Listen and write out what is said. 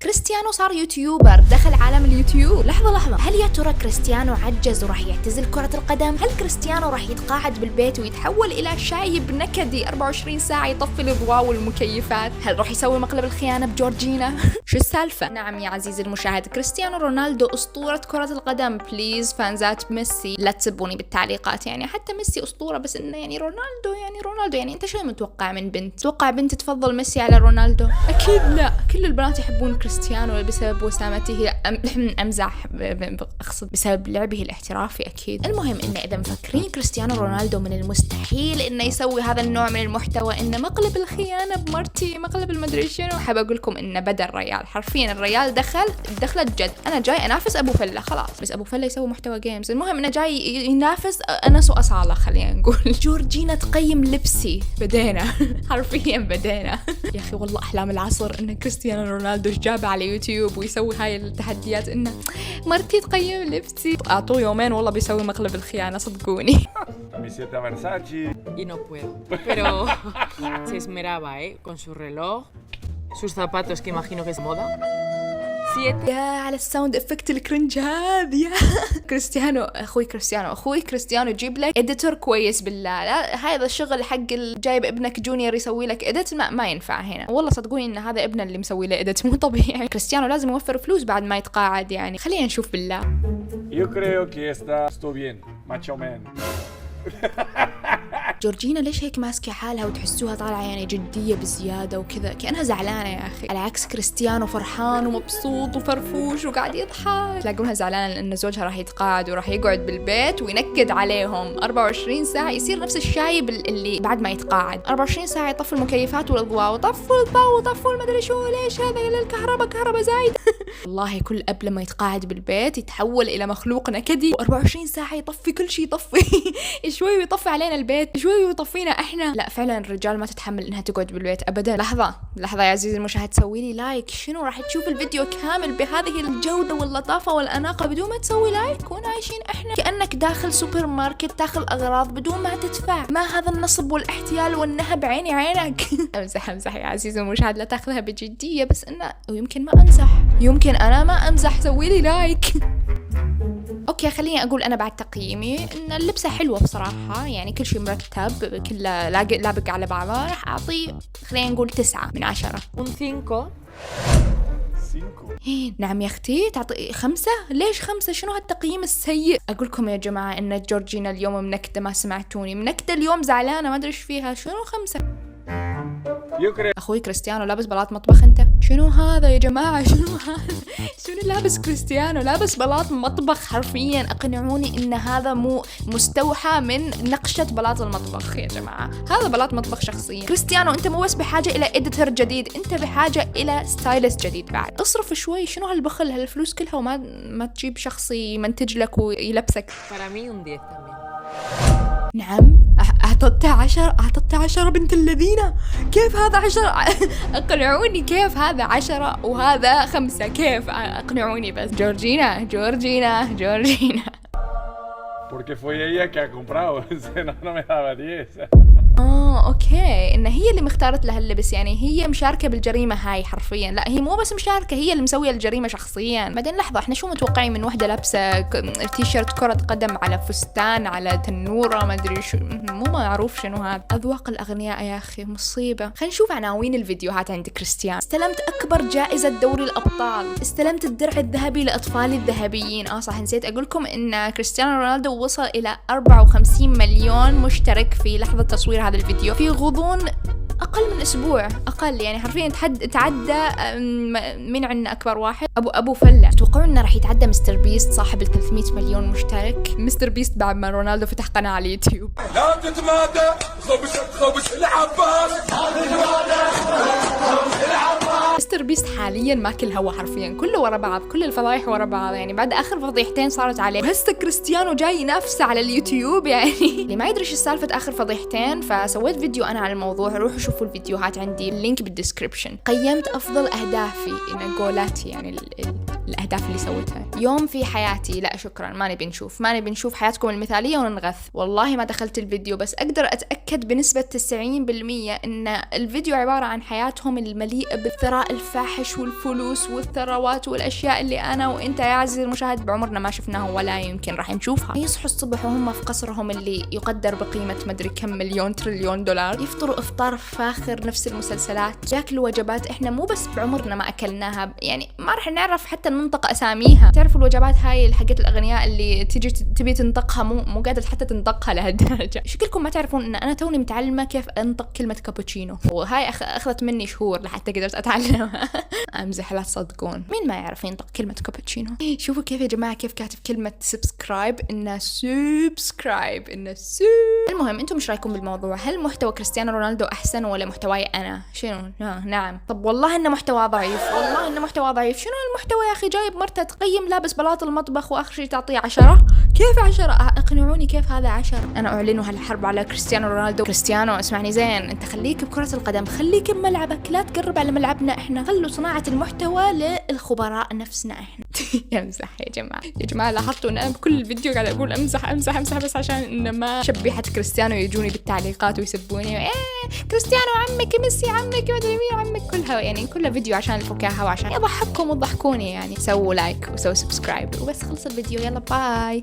كريستيانو صار يوتيوبر، دخل عالم اليوتيوب. لحظة، هل يا ترى كريستيانو عجز وراح يعتزل كرة القدم؟ هل كريستيانو راح يتقاعد بالبيت ويتحول إلى شايب نكدي 24 ساعة يطفي الأضواء والمكيفات؟ هل راح يسوي مقلب الخيانة بجورجينا؟ شو السالفة؟ نعم يا عزيزي المشاهد، كريستيانو رونالدو أسطورة كرة القدم. بليز فانزات ميسي لا تسبوني بالتعليقات، يعني حتى ميسي أسطورة، بس إنه يعني رونالدو يعني أنت شو متوقع من بنت؟ تتوقع بنت تفضل ميسي على رونالدو؟ أكيد لا، كل البنات يحبون كريستيانو بسبب وسامته. أمزح، أقصد بسبب لعبه الاحترافي أكيد. المهم إن إذا مفكرين كريستيانو رونالدو من المستحيل إنه يسوي هذا النوع من المحتوى، إنه مقلب الخيانة بمرتي، مقلب المدري شنو، حاب أقول لكم إنه بدا الريال حرفيا، الريال دخلت جد. أنا جاي أنافس أبو فلة خلاص، بس أبو فلة يسوي محتوى جيمز. المهم إنه جاي ينافس أنس وأصالة، خلينا نقول. جورجينا تقيم لبسي، بدينا حرفيا بدينا. يا أخي والله أحلام العصر إن كريستيانو رونالدو جابه على يوتيوب ويسوي هاي التحديات، إنه مرتي تقيم لبسي. أعطوه يومين والله بيسوي مقلب الخيانة صدقوني. Camiseta Versace. Y no puedo, pero se esmeraba, con su reloj, sus zapatos que imagino que es moda. يا على الساوند افكت الكرنج هذه. اخوي كريستيانو جيب لك اديتور كويس بالله. لا هذا الشغل حق جايب ابنك جونيور يسوي لك اديت ما ينفع هنا والله. صدقوني ان هذا ابنه اللي مسوي له اديت، مو طبيعي. كريستيانو لازم يوفر فلوس بعد ما يتقاعد، يعني خلينا نشوف بالله. Yo creo que estoy bien, más o menos. جورجينا ليش هيك ماسكة حالها وتحسوها طالعة يعني جدية بزيادة وكذا، كأنها زعلانة يا أخي، على عكس كريستيانو فرحان ومبسوط وفرفوش وقاعد يضحك. تلاقونها زعلانة لأن زوجها راح يتقاعد وراح يقعد بالبيت وينكد عليهم 24 ساعة، يصير نفس الشايب اللي بعد ما يتقاعد 24 ساعة يطفي المكيفات والأضواء، وطفوا الضوء وطفوا المدري شو، ليش هذا الكهرباء زايد. والله كل أب لما يتقاعد بالبيت يتحول إلى مخلوق نكدي، و24 ساعة يطفي كل شيء، يطفي شوي ويطفي علينا البيت، شوي ويطفينا احنا. لا فعلا الرجال ما تتحمل انها تقعد بالبيت ابدا. لحظة يا عزيزي المشاهد، سوي لي لايك. شنو راح تشوف الفيديو كامل بهذه الجودة واللطافة والأناقة بدون ما تسوي لايك؟ كون عايشين احنا كأنك داخل سوبر ماركت تاخذ أغراض بدون ما تدفع. ما هذا النصب والاحتيال والنهب عينك. امزح يا عزيزي المشاهد، لا تاخذها بجدية، بس انه ويمكن ما امزح، يمكن انا ما امزح. سوي لي لايك. اوكي خليني اقول انا بعد تقييمي ان اللبسه حلوه بصراحه، يعني كل شيء مرتب، كله لابق على بعضه. راح اعطيه خلينا نقول 9 من 10. Un 5. نعم يا اختي تعطي 5؟ ليش 5؟ شنو هالتقييم السيء؟ اقول لكم يا جماعه ان جورجينا اليوم منكده، ما سمعتوني؟ منكده اليوم، زعلانه، ما ادري ايش فيها. شنو 5؟ اخوي كريستيانو لابس بلاط مطبخ انت؟ شنو هذا يا جماعه؟ شنو لابس كريستيانو؟ لابس بلاط مطبخ حرفيا. اقنعوني ان هذا مو مستوحى من نقشه بلاط المطبخ يا جماعه، هذا بلاط مطبخ شخصيا. كريستيانو انت مو بس بحاجه الى اديتور جديد، انت بحاجه الى ستايلست جديد بعد. اصرف شوي، شنو هالبخل هالفلوس كلها وما تجيب شخص يمنتج لك ويلبسك. Para mí un 10 también. نعم أعطته 10 بنت الذين. كيف هذا 10؟ اقنعوني كيف هذا 10 وهذا 5؟ كيف؟ اقنعوني بس. جورجينا. Porque fue ella que ha comprado, no me daba 10. اوكي، ان هي اللي مختارت لها اللبس، يعني هي مشاركه بالجريمه هاي حرفيا. لا هي مو بس مشاركه، هي اللي مسويه الجريمه شخصيا. بعدين لحظه، احنا شو متوقعين من وحده لابسه تيشيرت كره قدم على فستان على تنوره ما ادري شو، مو معروف شنو هذا. اذواق الاغنياء يا اخي مصيبه. خلينا نشوف عناوين الفيديوهات عند كريستيانو. استلمت اكبر جائزه دوري الابطال، استلمت الدرع الذهبي لاطفالي الذهبيين. صح نسيت اقول لكم ان كريستيانو رونالدو وصل الى 54 مليون مشترك في لحظه تصوير هذا الفيديو، في غضون أقل من أسبوع، أقل يعني حرفيا تعدى من عندنا أكبر واحد أبو فلة. تتوقعون إنه راح يتعدى مستر بيست صاحب 300 مليون مشترك؟ مستر بيست بعد ما رونالدو فتح قناة على اليوتيوب. لا تتمادى، خبش العباس. مستر بيست حاليا ماكل هوا حرفيا، كله ورا بعض، كل الفضايح ورا بعض، يعني بعد آخر فضيحتين صارت عليه وهسه كريستيانو جاي ينافسه على اليوتيوب. يعني اللي ما يدري ايش سالفة آخر فضيحتين، فسويت فيديو أنا على الموضوع، روحوا شوفوا الفيديوهات عندي، اللينك بالديسكريبشن. قيمت أفضل أهدافي، جولاتي يعني الأهداف اللي سويتها. يوم في حياتي، لا شكرا، ما نبي نشوف حياتكم المثالية وننغث. والله ما دخلت الفيديو، بس أقدر أتأكد بنسبة 90% إن الفيديو عبارة عن حياتهم المليئة بالثراء الفاحش والفلوس والثروات والأشياء اللي أنا وإنت يا عزيزي المشاهد بعمرنا ما شفناها ولا يمكن راح نشوفها. يصحوا الصبح وهم في قصرهم اللي يقدر بقيمة مدري كم مليون تريليون دولار، يفطروا إفطار فاخر نفس المسلسلات، ياكلوا وجبات إحنا مو بس بعمرنا ما أكلناها، يعني ما راح نعرف حتى ننطق أساميها. تعرفوا الوجبات هاي حقت الأغنياء اللي تيجي تبي تنطقها مو قادرة حتى تنطقها لهالدرجة. شكلكم ما تعرفون إن أنا توني متعلمة كيف أنطق كلمة كابوتشينو، وهاي أخذت مني شهور لحتى قدرت أتعلمها. أمزح لا تصدقون، مين ما يعرف ينطق كلمة كابوتشينو؟ شوفوا كيف يا جماعة كيف كاتب كلمة سبسكرايب إنه سبسكرايب إنه المهم أنتم مش رايكم بالموضوع؟ هل محتوى كريستيانو رونالدو أحسن ولا محتواي أنا؟ شنو؟ نعم. طب والله إنه محتوى ضعيف، والله إنه محتوى ضعيف. شنو المحتوى يا أخي؟ جايب مرته تقيم لابس بلاط المطبخ وآخر شيء تعطيه 10. كيف 10؟ اقنعوني كيف هذا 10؟ انا اعلن هالحرب على كريستيانو رونالدو. كريستيانو اسمعني زين، انت خليك بكرة القدم، خليك بملعبك، لا تقرب على ملعبنا احنا. خلوا صناعة المحتوى للخبراء نفسنا احنا. امزح يا جماعة لاحظتوا ان انا بكل الفيديو قاعد اقول امزح بس عشان ان ما شبيحة كريستيانو يجوني بالتعليقات ويسبوني كريستيانو عمك، ميسي عمك، ما ادري مين عمك، كلها يعني كلها فيديو عشان الفكاهة وعشان يضحككم وتضحكوني. يعني سووا لايك وسووا سبسكرايب وبس، خلص الفيديو، يلا باي.